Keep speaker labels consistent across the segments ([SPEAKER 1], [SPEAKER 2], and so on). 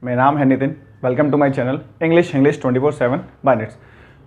[SPEAKER 1] मेरा नाम है Nitin. Welcome to my channel English 24/7 by Nits.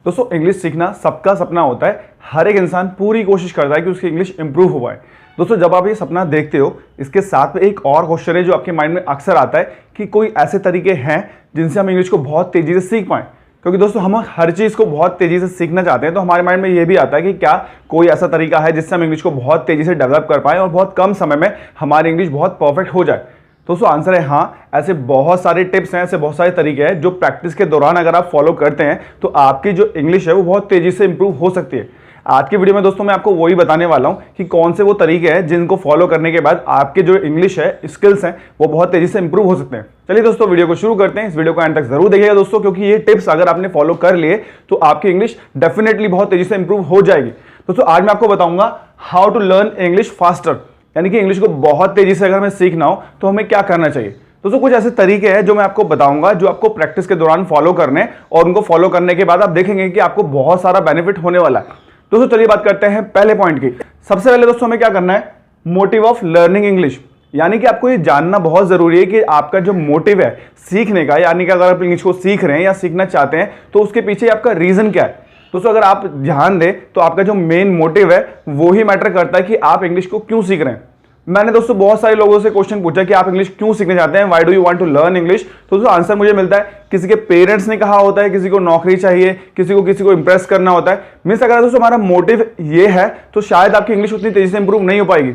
[SPEAKER 1] दोस्तों, इंग्लिश सीखना सबका सपना होता है। हर एक इंसान पूरी कोशिश करता है कि उसकी इंग्लिश इंप्रूव हो पाए। दोस्तों, जब आप ये सपना देखते हो, इसके साथ में एक और क्वेश्चन है जो आपके माइंड में अक्सर आता है कि कोई ऐसे तरीके हैं जिनसे हम इंग्लिश को बहुत तेज़ी से सीख पाएँ। क्योंकि दोस्तों, हम हर चीज़ को बहुत तेज़ी से सीखना चाहते हैं, तो हमारे माइंड में ये भी आता है कि क्या कोई ऐसा तरीका है जिससे हम इंग्लिश को बहुत तेज़ी से डेवलप कर पाएँ और बहुत कम समय में हमारी इंग्लिश बहुत परफेक्ट हो जाए। दोस्तों, आंसर है हाँ। ऐसे बहुत सारे टिप्स हैं, ऐसे बहुत सारे तरीके हैं जो प्रैक्टिस के दौरान अगर आप फॉलो करते हैं तो आपकी जो इंग्लिश है वो बहुत तेज़ी से इंप्रूव हो सकती है। आज की वीडियो में दोस्तों मैं आपको वही बताने वाला हूँ कि कौन से वो तरीके हैं जिनको फॉलो करने के बाद आपके जो इंग्लिश है, स्किल्स हैं, वो बहुत तेज़ी से इंप्रूव हो सकते हैं। चलिए दोस्तों, वीडियो को शुरू करते हैं। इस वीडियो को एंड तक जरूर देखिएगा दोस्तों, क्योंकि ये टिप्स अगर आपने फॉलो कर लिए तो आपकी इंग्लिश डेफिनेटली बहुत तेज़ी से इंप्रूव हो जाएगी। दोस्तों, आज मैं आपको बताऊंगा how to learn English faster, यानी कि इंग्लिश को बहुत तेज़ी से अगर हमें सीखना हो तो हमें क्या करना चाहिए। दोस्तों, कुछ ऐसे तरीके हैं जो मैं आपको बताऊंगा जो आपको प्रैक्टिस के दौरान फॉलो करने, और उनको फॉलो करने के बाद आप देखेंगे कि आपको बहुत सारा बेनिफिट होने वाला है। दोस्तों, चलिए बात करते हैं पहले पॉइंट की। सबसे पहले दोस्तों हमें क्या करना है, मोटिव ऑफ लर्निंग इंग्लिश, यानी कि आपको ये जानना बहुत जरूरी है कि आपका जो मोटिव है सीखने का, यानी कि अगर आप इंग्लिश को सीख रहे हैं या सीखना चाहते हैं तो उसके पीछे आपका रीजन क्या है। दोस्तों, अगर आप ध्यान दें तो आपका जो मेन मोटिव है वो ही मैटर करता है कि आप इंग्लिश को क्यों सीख रहे हैं। मैंने दोस्तों बहुत सारे लोगों से क्वेश्चन पूछा कि आप इंग्लिश क्यों सीखना चाहते हैं, why do you want to learn English. तो दोस्तों आंसर मुझे मिलता है किसी के पेरेंट्स ने कहा होता है, किसी को नौकरी चाहिए, किसी को इंप्रेस करना होता है। मीन्स अगर दोस्तों हमारा मोटिव ये है तो शायद आपकी इंग्लिश उतनी तेजी से इंप्रूव नहीं हो पाएगी।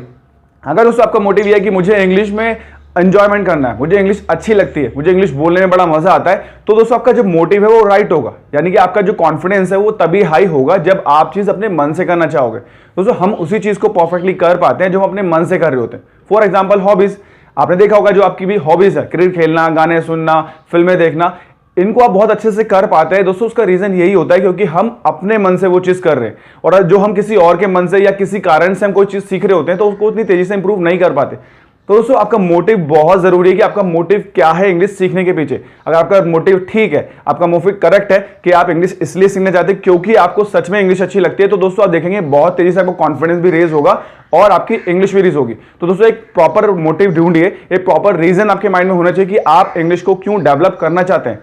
[SPEAKER 1] अगर दोस्तों आपका मोटिव ये है कि मुझे इंग्लिश में एंजॉयमेंट करना है, मुझे इंग्लिश अच्छी लगती है, मुझे इंग्लिश बोलने में बड़ा मजा आता है, तो दोस्तों आपका जो मोटिव है वो राइट होगा, यानी कि आपका जो कॉन्फिडेंस है वो तभी हाई होगा जब आप चीज अपने मन से करना चाहोगे। दोस्तों, हम उसी चीज को परफेक्टली कर पाते हैं जो हम अपने मन से कर रहे होते हैं। फॉर एग्जाम्पल हॉबीज, आपने देखा होगा जो आपकी भी हॉबीज है, क्रिकेट खेलना, गाने सुनना, फिल्में देखना, इनको आप बहुत अच्छे से कर पाते हैं। दोस्तों, उसका रीजन यही होता है क्योंकि हम अपने मन से वो चीज कर रहे हैं, और जो हम किसी और के मन से या किसी कारण से हम कोई चीज सीख रहे होते हैं तो उसको उतनी तेजी से इंप्रूव नहीं कर पाते। तो दोस्तों, आपका मोटिव बहुत जरूरी है कि आपका मोटिव क्या है इंग्लिश सीखने के पीछे। अगर आपका मोटिव ठीक है, आपका मोटिव करेक्ट है कि आप इंग्लिश इसलिए सीखना चाहते हैं क्योंकि आपको सच में इंग्लिश अच्छी लगती है, तो दोस्तों आप देखेंगे बहुत तेजी से आपको कॉन्फिडेंस भी रेज होगा और आपकी इंग्लिश भी रेज होगी। तो दोस्तों, एक प्रॉपर मोटिव ढूंढिए, एक प्रॉपर रीजन आपके माइंड में होना चाहिए कि आप इंग्लिश को क्यों डेवलप करना चाहते हैं।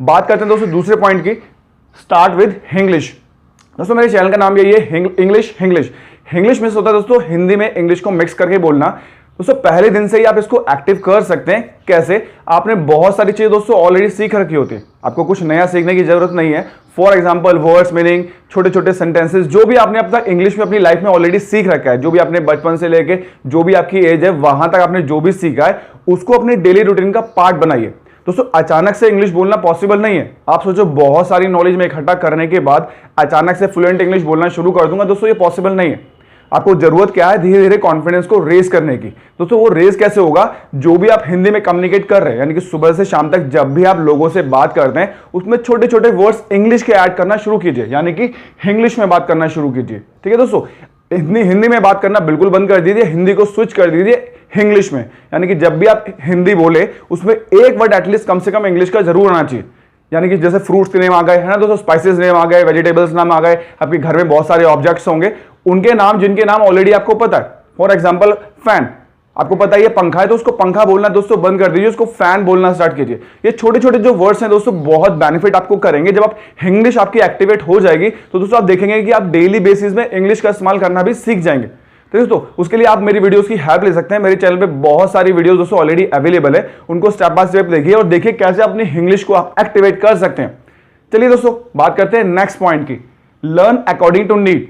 [SPEAKER 1] बात करते हैं दोस्तों दूसरे पॉइंट की, स्टार्ट विद इंग्लिश। दोस्तों, मेरे चैनल का नाम यही है, इंग्लिश में होता है दोस्तों हिंदी में इंग्लिश को मिक्स करके बोलना। दोस्तों, पहले दिन से ही आप इसको एक्टिव कर सकते हैं। कैसे? आपने बहुत सारी चीजें दोस्तों ऑलरेडी सीख रखी होती है, आपको कुछ नया सीखने की जरूरत नहीं है। फॉर एग्जाम्पल वर्ड्स, मीनिंग, छोटे छोटे सेंटेंसेस, जो भी आपने अब तक इंग्लिश में अपनी लाइफ में ऑलरेडी सीख रखा है, जो भी आपने बचपन से लेके जो भी आपकी एज है वहां तक आपने जो भी सीखा है उसको अपनी डेली रूटीन का पार्ट बनाइए। दोस्तों, अचानक से इंग्लिश बोलना पॉसिबल नहीं है। आप सोचो बहुत सारी नॉलेज में इकट्ठा करने के बाद अचानक से फ्लुएंट इंग्लिश बोलना शुरू कर दूंगा, दोस्तों ये पॉसिबल नहीं है। आपको जरूरत क्या है, धीरे धीरे कॉन्फिडेंस को रेज करने की। दोस्तों, वो रेज कैसे होगा, जो भी आप हिंदी में कम्युनिकेट कर रहे हैं, यानी कि सुबह से शाम तक जब भी आप लोगों से बात करते हैं उसमें छोटे छोटे वर्ड्स इंग्लिश के ऐड करना शुरू कीजिए, यानी कि इंग्लिश में बात करना शुरू कीजिए। ठीक है दोस्तों, हिंदी में बात करना बिल्कुल बंद कर दीजिए, हिंदी को स्विच कर दीजिए इंग्लिश में, यानी कि जब भी आप हिंदी बोले उसमें एक वर्ड एटलीस्ट कम से कम इंग्लिश का जरूर आना चाहिए। यानी कि जैसे फ्रूट्स के नेम आ गए है ना दोस्तों, स्पाइसेस नेम आ गए, वेजिटेबल्स नाम आ गए, आपके घर में बहुत सारे ऑब्जेक्ट्स होंगे, उनके नाम जिनके नाम ऑलरेडी आपको पता है। फॉर एग्जांपल फैन, आपको पता है ये पंखा है तो उसको पंखा बोलना दोस्तों बंद कर दीजिए, उसको फैन बोलना स्टार्ट कीजिए। ये छोटे छोटे जो वर्ड्स हैं दोस्तों बहुत बेनिफिट आपको करेंगे। जब आप इंग्लिश आपकी एक्टिवेट हो जाएगी तो दोस्तों आप देखेंगे कि आप डेली बेसिस में इंग्लिश का इस्तेमाल करना भी सीख जाएंगे। तो दोस्तों, उसके लिए आप मेरी वीडियोस की हेल्प ले सकते हैं। मेरे चैनल पे बहुत सारी वीडियोस दोस्तों ऑलरेडी अवेलेबल है, उनको स्टेप बाय स्टेप देखिए और देखिए कैसे अपनी इंग्लिश को आप एक्टिवेट कर सकते हैं। चलिए दोस्तों, बात करते हैं नेक्स्ट पॉइंट की, लर्न अकॉर्डिंग टू नीड।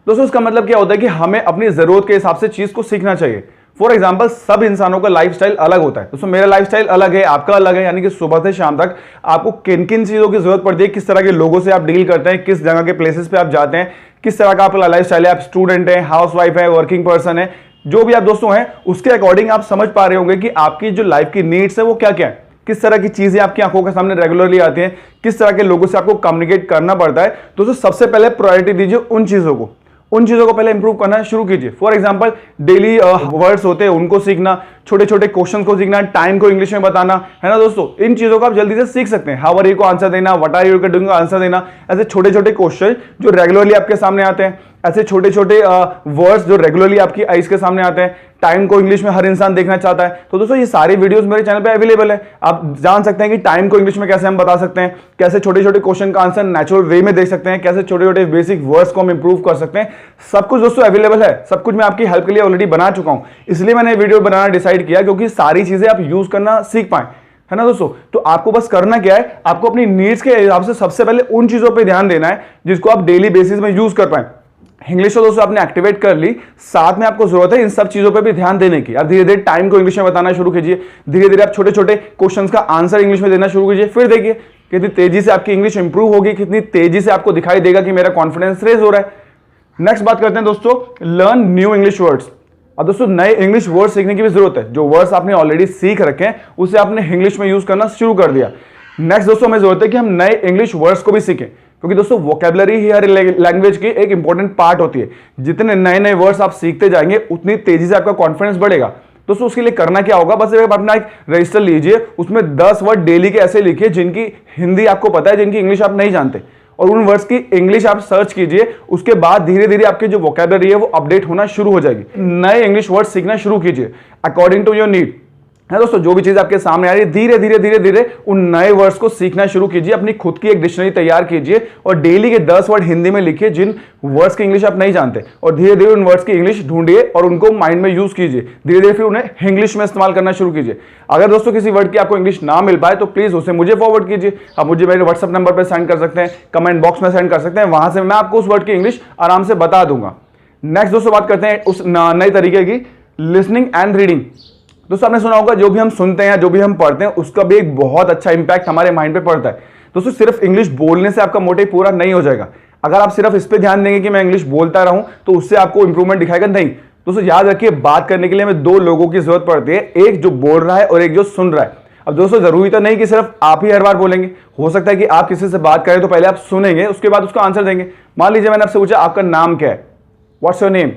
[SPEAKER 1] दोस्तों, इसका मतलब क्या होता है कि हमें अपनी जरूरत के हिसाब से चीज को सीखना चाहिए। फॉर एग्जाम्पल, सब इंसानों का लाइफस्टाइल अलग होता है। दोस्तों, मेरा लाइफस्टाइल अलग है, आपका अलग है, यानी कि सुबह से शाम तक आपको किन किन चीजों की जरूरत पड़ती है, किस तरह के लोगों से आप डील करते हैं, किस जगह के प्लेसेस पे आप जाते हैं, किस तरह का आपका लाइफस्टाइल है, आप स्टूडेंट है, हाउसवाइफ है, वर्किंग पर्सन है, जो भी आप दोस्तों हैं उसके अकॉर्डिंग आप समझ पा रहे होंगे कि आपकी जो लाइफ की नीड्स है वो क्या क्या है, किस तरह की चीजें आपकी आंखों के सामने रेगुलरली आती हैं, किस तरह के लोगों से आपको कम्युनिकेट करना पड़ता है। दोस्तों, सबसे पहले प्रायोरिटी दीजिए उन चीजों को पहले इंप्रूव करना शुरू कीजिए। फॉर एग्जांपल, डेली वर्ड्स होते हैं उनको सीखना, छोटे छोटे क्वेश्चंस को सीखना, टाइम को इंग्लिश में बताना, है ना दोस्तों, इन चीजों को आप जल्दी से सीख सकते हैं। हाउ आर यू को आंसर देना, व्हाट आर यू डूइंग को आंसर देना, ऐसे छोटे छोटे क्वेश्चन जो रेगुलरली आपके सामने आते हैं। ऐसे छोटे छोटे वर्ड्स जो रेगुलरली आपकी आईज के सामने आते हैं। टाइम को इंग्लिश में हर इंसान देखना चाहता है, तो दोस्तों ये सारी वीडियोस मेरे चैनल पे अवेलेबल है। आप जान सकते हैं कि टाइम को इंग्लिश में कैसे हम बता सकते हैं, कैसे छोटे छोटे क्वेश्चन का आंसर नेचुरल वे में देख सकते हैं, कैसे छोटे छोटे बेसिक वर्ड्स को हम इंप्रूव कर सकते हैं। सब कुछ दोस्तों अवेलेबल है, सब कुछ मैं आपकी हेल्प के लिए ऑलरेडी बना चुका हूं। इसलिए मैंने वीडियो बनाना डिसाइड किया, क्योंकि सारी चीजें आप यूज करना सीख पाए, है ना दोस्तों। तो आपको बस करना क्या है, आपको अपनी नीड्स के हिसाब से सबसे पहले उन चीजों पे ध्यान देना है जिसको आप डेली बेसिस में यूज कर पाए। इंग्लिश तो दोस्तों आपने एक्टिवेट कर ली, साथ में आपको जरूरत है इन सब चीजों पे भी ध्यान देने की। आप धीरे धीरे टाइम को इंग्लिश में बताना शुरू कीजिए, धीरे धीरे आप छोटे छोटे क्वेश्चंस का आंसर इंग्लिश में देना शुरू कीजिए। फिर देखिए कितनी तेजी से आपकी इंग्लिश इंप्रूव होगी, कितनी तेजी से आपको दिखाई देगा कि मेरा कॉन्फिडेंस रेज हो रहा है। नेक्स्ट बात करते हैं दोस्तों, लर्न न्यू इंग्लिश वर्ड्स। अब दोस्तों नए इंग्लिश वर्ड सीखने की भी जरूरत है। जो वर्ड्स आपने ऑलरेडी सीख रखे हैं उसे आपने इंग्लिश में यूज करना शुरू कर दिया। नेक्स्ट दोस्तों हमें जरूरत है कि हम नए इंग्लिश वर्ड्स को भी सीखें, क्योंकि दोस्तों वोकैबुलरी ही हर लैंग्वेज की एक इंपॉर्टेंट पार्ट होती है। जितने नए नए वर्ड्स आप सीखते जाएंगे उतनी तेजी से आपका कॉन्फिडेंस बढ़ेगा। दोस्तों उसके लिए करना क्या होगा, बस अपना एक रजिस्टर लीजिए, उसमें 10 वर्ड डेली के ऐसे लिखिए जिनकी हिंदी आपको पता है, जिनकी इंग्लिश आप नहीं जानते, और उन वर्ड्स की इंग्लिश आप सर्च कीजिए। उसके बाद धीरे धीरे आपकी जो वोकैबुलरी है वो अपडेट होना शुरू हो जाएगी। नए इंग्लिश वर्ड सीखना शुरू कीजिए अकॉर्डिंग टू योर नीड, है दोस्तों। जो भी चीज आपके सामने आ रही है धीरे धीरे धीरे धीरे उन नए वर्ड्स को सीखना शुरू कीजिए। अपनी खुद की एक डिक्शनरी तैयार कीजिए और डेली के 10 वर्ड हिंदी में लिखिए जिन वर्ड्स की इंग्लिश आप नहीं जानते, और धीरे धीरे उन वर्ड्स की इंग्लिश ढूंढिए और उनको माइंड में यूज कीजिए। धीरे धीरे फिर उन्हें इंग्लिश में इस्तेमाल करना शुरू कीजिए। अगर दोस्तों किसी वर्ड की आपको इंग्लिश ना मिल पाए तो प्लीज उसे मुझे फॉरवर्ड कीजिए। आप मुझे मेरे व्हाट्सएप नंबर पर सेंड कर सकते हैं, कमेंट बॉक्स में सेंड कर सकते हैं, वहां से मैं आपको उस वर्ड की इंग्लिश आराम से बता दूंगा। नेक्स्ट दोस्तों बात करते हैं उस नए तरीके की, लिसनिंग एंड रीडिंग। दोस्तों आपने सुना होगा जो भी हम सुनते हैं, जो भी हम पढ़ते हैं, उसका भी एक बहुत अच्छा इंपैक्ट हमारे माइंड पे पड़ता है। दोस्तों सिर्फ इंग्लिश बोलने से आपका मोटिव पूरा नहीं हो जाएगा। अगर आप सिर्फ इस पे ध्यान देंगे कि मैं इंग्लिश बोलता रहूं तो उससे आपको इंप्रूवमेंट दिखाएगा, नहीं। दोस्तों याद रखिए, बात करने के लिए हमें 2 लोगों की जरूरत पड़ती है, एक जो बोल रहा है और एक जो सुन रहा है। अब दोस्तों जरूरी तो नहीं कि सिर्फ आप ही हर बार बोलेंगे, हो सकता है कि आप किसी से बात करें तो पहले आप सुनेंगे, उसके बाद उसका आंसर देंगे। मान लीजिए मैंने आपसे पूछा आपका नाम क्या है, व्हाट्स योर नेम,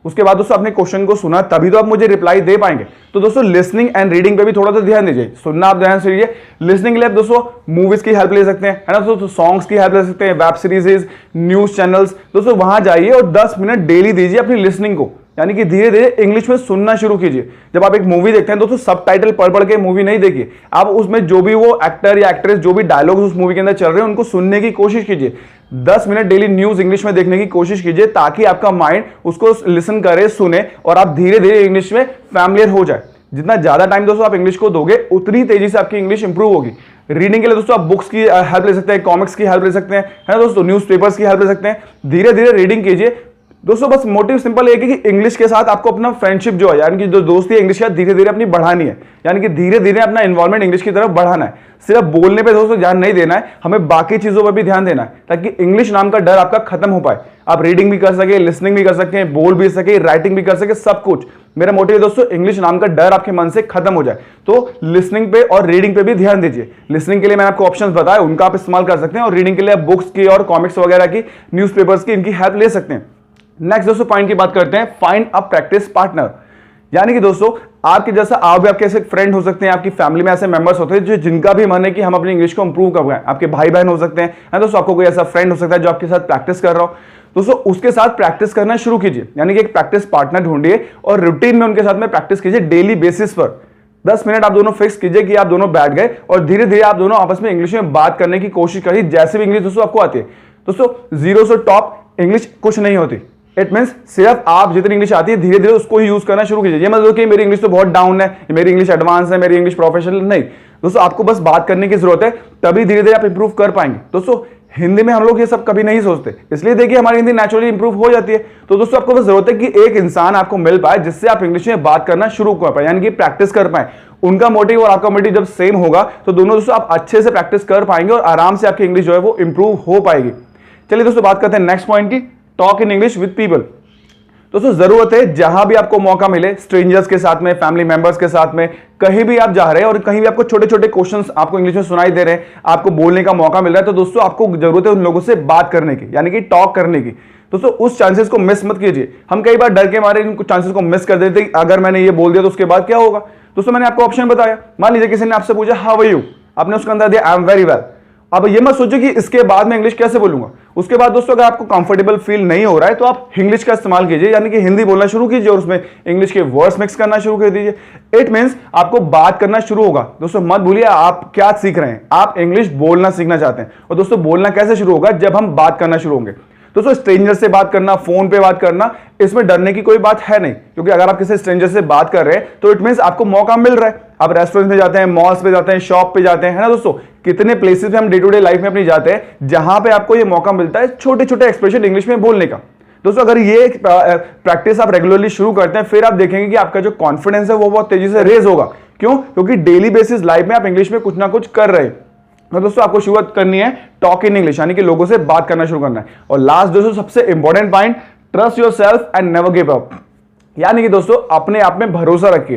[SPEAKER 1] उसके बाद दोस्तों आपने क्वेश्चन को सुना, तभी तो आप मुझे रिप्लाई दे पाएंगे। तो दोस्तों लिसनिंग एंड रीडिंग पे भी थोड़ा सा ध्यान दीजिए। सुनना आप ध्यान से लीजिए, लिसनिंग के लिए आप दोस्तों मूवीज की हेल्प ले सकते हैं, है ना दोस्तों, सॉन्ग्स की हेल्प ले सकते हैं, वेब सीरीज, न्यूज चैनल्स। दोस्तों वहां जाइए और 10 मिनट डेली दीजिए अपनी लिसनिंग को, यानी कि धीरे धीरे इंग्लिश में सुनना शुरू कीजिए। जब आप एक मूवी देखते हैं दोस्तों सबटाइटल पढ़ के मूवी नहीं देखिए, आप उसमें जो भी वो एक्टर या एक्ट्रेस जो भी डायलॉग्स उस मूवी के अंदर चल रहे हैं उनको सुनने की कोशिश कीजिए। 10 मिनट डेली न्यूज इंग्लिश में देखने की कोशिश कीजिए, ताकि आपका माइंड उसको लिसन करे, सुने, और आप धीरे धीरे इंग्लिश में फैमिलियर हो जाए। जितना ज्यादा टाइम दोस्तों आप इंग्लिश को दोगे उतनी तेजी से आपकी इंग्लिश इंप्रूव होगी। रीडिंग के लिए दोस्तों आप बुक्स की हेल्प ले सकते हैं, कॉमिक्स की हेल्प ले सकते हैं, है ना दोस्तों, न्यूज़पेपर्स की हेल्प ले सकते हैं। धीरे धीरे रीडिंग कीजिए दोस्तों। बस मोटिव सिंपल एक है कि इंग्लिश के साथ आपको अपना फ्रेंडशिप जो है, यानी कि जो दोस्ती है इंग्लिश के साथ, धीरे धीरे अपनी बढ़ानी है, यानी कि धीरे धीरे अपना इन्वॉल्वमेंट इंग्लिश की तरफ बढ़ाना है। सिर्फ बोलने पे दोस्तों ध्यान नहीं देना है, हमें बाकी चीजों पर भी ध्यान देना है, ताकि इंग्लिश नाम का डर आपका खत्म हो पाए। आप रीडिंग भी कर सके, लिसनिंग भी कर सके, बोल भी सके, राइटिंग भी कर सके, सब कुछ। मेरा मोटिव है दोस्तों इंग्लिश नाम का डर आपके मन से खत्म हो जाए। तो लिसनिंग पे और रीडिंग पे भी ध्यान दीजिए। लिसनिंग के लिए मैंने आपको ऑप्शंस बताए, उनका आप इस्तेमाल कर सकते हैं, और रीडिंग के लिए आप बुक्स की और कॉमिक्स वगैरह की, न्यूज़पेपर्स की, इनकी हेल्प ले सकते हैं। नेक्स्ट दोस्तों पॉइंट की बात करते हैं, फाइंड अ प्रैक्टिस पार्टनर। यानी कि दोस्तों आपके जैसा आप भी आपके ऐसे फ्रेंड हो सकते हैं, आपकी फैमिली में ऐसे मेंबर्स होते हैं जो जिनका भी मन है कि हम अपनी इंग्लिश को इंप्रूव कर पाएं। आपके भाई बहन हो सकते हैं दोस्तों, आपको कोई ऐसा फ्रेंड हो सकता है जो आपके साथ प्रैक्टिस कर रहा हो। दोस्तों उसके साथ प्रैक्टिस करना शुरू कीजिए, यानी कि एक प्रैक्टिस पार्टनर ढूंढिए और रूटीन में उनके साथ में प्रैक्टिस कीजिए डेली बेसिस पर। 10 मिनट आप दोनों फिक्स कीजिए कि आप दोनों बैठ गए और धीरे धीरे आप दोनों आपस में इंग्लिश में बात करने की कोशिश करिए, जैसे भी इंग्लिश दोस्तों आपको आती है। दोस्तों 0 से टॉप इंग्लिश कुछ नहीं होती। इट मींस सिर्फ आप जितनी इंग्लिश आती है धीरे धीरे उसको ही यूज करना शुरू कीजिए। ये मतलब कि मेरी इंग्लिश तो बहुत डाउन है, मेरी इंग्लिश एडवांस है, मेरी इंग्लिश प्रोफेशनल नहीं। दोस्तों आपको बस बात करने की जरूरत है, तभी धीरे धीरे आप इंप्रूव कर पाएंगे। दोस्तों हिंदी में हम लोग ये सब कभी नहीं सोचते, इसलिए देखिए हमारी हिंदी नेचुरली इंप्रूव हो जाती है। तो दोस्तों आपको बस जरूरत है कि एक इंसान आपको मिल पाए जिससे आप इंग्लिश में बात करना शुरू कर पाए, यानी कि प्रैक्टिस कर पाए। उनका मोटिव और आपका मोटिव जब सेम होगा तो दोनों दोस्तों आप अच्छे से प्रैक्टिस कर पाएंगे और आराम से आपकी इंग्लिश जो है वो इंप्रूव हो पाएगी। चलिए दोस्तों बात करते हैं नेक्स्ट पॉइंट की, talk in English with people. दोस्तों जरूरत है जहां भी आपको मौका मिले, स्ट्रेंजर्स के साथ में, फैमिली मेंबर्स के साथ में, कहीं भी आप जा रहे हैं और कहीं भी आपको छोटे छोटे क्वेश्चंस आपको इंग्लिश में सुनाई दे रहे हैं, आपको बोलने का मौका मिल रहा है, तो दोस्तों आपको जरूरत है उन लोगों से बात करने की, यानी कि टॉक करने की। दोस्तों उस चांसेस को मिस मत कीजिए। हम कई बार डर के मारे इन चांसेस को मिस कर देते, अगर मैंने ये बोल दिया तो उसके बाद क्या होगा। दोस्तों मैंने आपको ऑप्शन बताया, मान लीजिए किसी ने आपसे पूछा हाउ आर यू, आपने उसका आंसर दिया आई एम वेरी वेल। अब ये मत सोचो कि इसके बाद मैं इंग्लिश कैसे बोलूंगा, उसके बाद दोस्तों अगर आपको कंफर्टेबल फील नहीं हो रहा है तो आप इंग्लिश का इस्तेमाल कीजिए, यानी कि हिंदी बोलना शुरू कीजिए और उसमें इंग्लिश के वर्ड्स मिक्स करना शुरू कर दीजिए। इट मींस आपको बात करना शुरू होगा। दोस्तों मत भूलिए आप क्या सीख रहे हैं, आप इंग्लिश बोलना सीखना चाहते हैं। और दोस्तों बोलना कैसे शुरू होगा, जब हम बात करना शुरू होंगे। दोस्तों स्ट्रेंजर से बात करना, फोन पे बात करना, इसमें डरने की कोई बात है नहीं, क्योंकि अगर आप किसी स्ट्रेंजर से बात कर रहे हैं तो इट मींस आपको मौका मिल रहा है। आप रेस्टोरेंट में जाते हैं, मॉल्स पे जाते हैं, शॉप पे जाते हैं, है ना दोस्तों, कितने प्लेसेस पे हम डे टू डे लाइफ में अपनी जाते हैं जहां पे आपको ये मौका मिलता है छोटे छोटे एक्सप्रेशन इंग्लिश में बोलने का। दोस्तों अगर ये प्रैक्टिस आप रेगुलरली शुरू करते हैं, फिर आप देखेंगे कि आपका जो कॉन्फिडेंस है वो बहुत तेजी से रेज होगा। क्यों? क्योंकि डेली बेसिस लाइफ में आप इंग्लिश में कुछ ना कुछ कर रहे हैं। तो दोस्तों आपको शुरुआत करनी है टॉक इन इंग्लिश, यानी कि लोगों से बात करना शुरू करना है। और लास्ट दोस्तों सबसे important point, trust yourself and never give up, यानी कि दोस्तों अपने आप में भरोसा रखिए।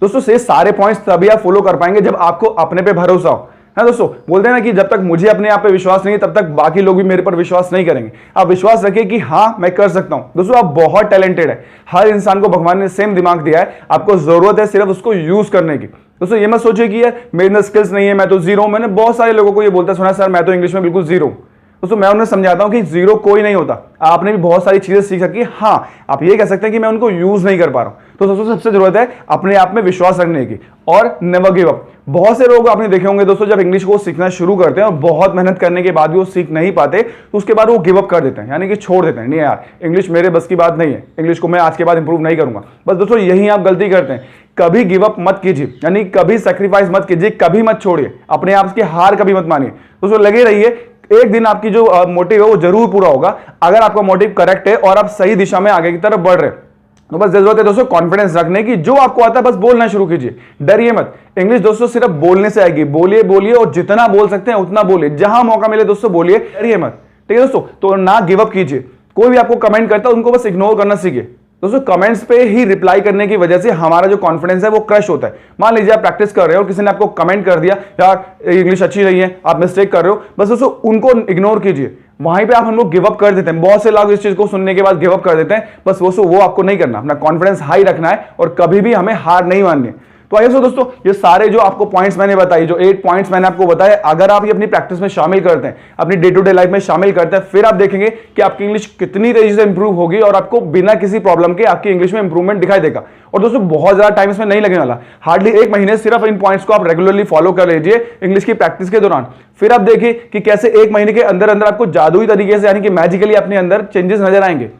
[SPEAKER 1] दोस्तों से सारे पॉइंट्स तभी आप फॉलो कर पाएंगे जब आपको अपने पे भरोसा हो। है दोस्तों, बोलते हैं ना कि जब तक मुझे अपने आप पे विश्वास नहीं है तब तक बाकी लोग भी मेरे पर विश्वास नहीं करेंगे। आप विश्वास रखिए कि हाँ मैं कर सकता हूं। दोस्तों आप बहुत टैलेंटेड है, हर इंसान को भगवान ने सेम दिमाग दिया है, आपको जरूरत है सिर्फ उसको यूज करने की। दोस्तों ये मत सोचिए कि यार मेरे अंदर स्किल्स नहीं है, मैं तो जीरो हूं। मैंने बहुत सारे लोगों को ये बोलता सुना, सर मैं तो इंग्लिश में बिल्कुल जीरो हूं। दोस्तों मैं उन्हें समझाता हूं कि जीरो कोई नहीं होता, आपने भी बहुत सारी चीजें सीख सकी। हाँ आप ये कह सकते हैं कि मैं उनको यूज नहीं कर पा रहा हूं। तो दोस्तों सबसे जरूरत है अपने आप में विश्वास रखने की और नेवर गिव अप। बहुत से लोग आपने देखे होंगे दोस्तों, जब इंग्लिश को सीखना शुरू करते हैं और बहुत मेहनत करने के बाद भी वो सीख नहीं पाते तो उसके बाद वो गिव अप कर देते हैं, यानी कि छोड़ देते हैं। नहीं यार इंग्लिश मेरे बस की बात नहीं है, इंग्लिश को मैं आज के बाद इंप्रूव नहीं करूंगा। बस दोस्तों यही आप गलती करते हैं। कभी गिव अप मत कीजिए, यानी कभी सैक्रिफाइस मत कीजिए, कभी मत छोड़िए, अपने आप की हार कभी मत मानिए। दोस्तों लगे रहिए, एक दिन आपकी जो मोटिव है वो जरूर पूरा होगा, अगर आपका मोटिव करेक्ट है और आप सही दिशा में आगे की तरफ बढ़ रहे हैं। तो बस जरूरत है दोस्तों कॉन्फिडेंस रखने की, जो आपको आता है बस बोलना शुरू कीजिए, डरिए मत। इंग्लिश दोस्तों सिर्फ बोलने से आएगी, बोलिए बोलिए और जितना बोल सकते हैं उतना बोलिए, जहां मौका मिले दोस्तों बोलिए, डरिए मत। ठीक है दोस्तों, तो ना गिव अप कीजिए। कोई भी आपको कमेंट करता है उनको बस इग्नोर करना सीखिए। दोस्तों कमेंट्स पे ही रिप्लाई करने की वजह से हमारा जो कॉन्फिडेंस है वो क्रश होता है। मान लीजिए आप प्रैक्टिस कर रहे हो और किसी ने आपको कमेंट कर दिया, यार इंग्लिश अच्छी नहीं है, आप मिस्टेक कर रहे हो, बस दोस्तों उनको इग्नोर कीजिए। वहीं पे आप हम लोग गिव अप कर देते हैं। बहुत से लोग इस चीज को सुनने के बाद गिव अप कर देते हैं। बस वो आपको नहीं करना, अपना कॉन्फिडेंस हाई रखना है और कभी भी हमें हार नहीं माननी है। तो आइए दोस्तों ये सारे जो आपको पॉइंट्स मैंने बताई, जो 8 पॉइंट्स मैंने आपको बताए, अगर आप ये अपनी प्रैक्टिस में शामिल करते हैं, अपनी डे टू डे लाइफ में शामिल करते हैं, फिर आप देखेंगे कि आपकी इंग्लिश कितनी तेजी से इंप्रूव होगी और आपको बिना किसी प्रॉब्लम के आपकी इंग्लिश में इंप्रूवमेंट दिखाई देगा। और दोस्तों बहुत ज्यादा टाइम इसमें नहीं लगने वाला, हार्डली 1 महीने सिर्फ इन पॉइंट्स को आप रेगुलरली फॉलो कर लीजिए इंग्लिश की प्रैक्टिस के दौरान। फिर आप देखिए कि कैसे 1 महीने के अंदर अंदर आपको जादुई तरीके से, यानी कि मैजिकली अपने अंदर चेंजेस नजर आएंगे।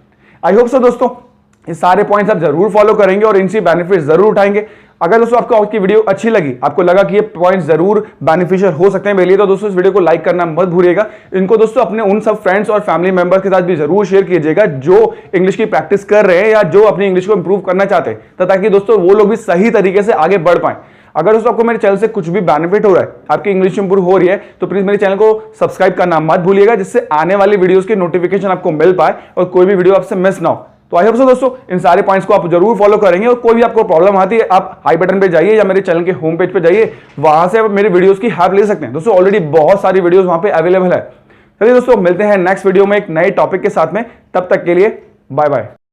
[SPEAKER 1] आई होप सो दोस्तों ये सारे पॉइंट्स आप जरूर फॉलो करेंगे और इनसे बेनिफिट जरूर उठाएंगे। अगर दोस्तों आपको आज की वीडियो अच्छी लगी, आपको लगा कि ये पॉइंट्स जरूर बेनिफिशियल हो सकते हैं मेरे लिए, तो दोस्तों इस वीडियो को लाइक करना मत भूलिएगा। इनको दोस्तों अपने उन सब फ्रेंड्स और फैमिली मेंबर्स के साथ भी जरूर शेयर कीजिएगा जो इंग्लिश की प्रैक्टिस कर रहे हैं या जो अपनी इंग्लिश को इंप्रूव करना चाहते हैं, ताकि दोस्तों वो लोग भी सही तरीके से आगे बढ़ पाएं। अगर दोस्तों आपको मेरे चैनल से कुछ भी बेनिफिट हो रहा है, आपकी इंग्लिश इंप्रूव हो रही है, तो प्लीज मेरे चैनल को सब्सक्राइब करना मत भूलिएगा, जिससे आने वाली वीडियोस की नोटिफिकेशन आपको मिल पाए और कोई भी वीडियो आपसे मिस ना हो। तो आई होप सो दोस्तों इन सारे पॉइंट्स को आप जरूर फॉलो करेंगे। और कोई भी आपको प्रॉब्लम आती है, आप आई बटन पे जाइए या मेरे चैनल के होम पेज पे जाइए, वहां से आप मेरे वीडियोस की हेल्प ले सकते हैं। दोस्तों ऑलरेडी बहुत सारी वीडियोस वहां पे अवेलेबल है। चलिए दोस्तों मिलते हैं नेक्स्ट वीडियो में एक नए टॉपिक के साथ में, तब तक के लिए बाय बाय।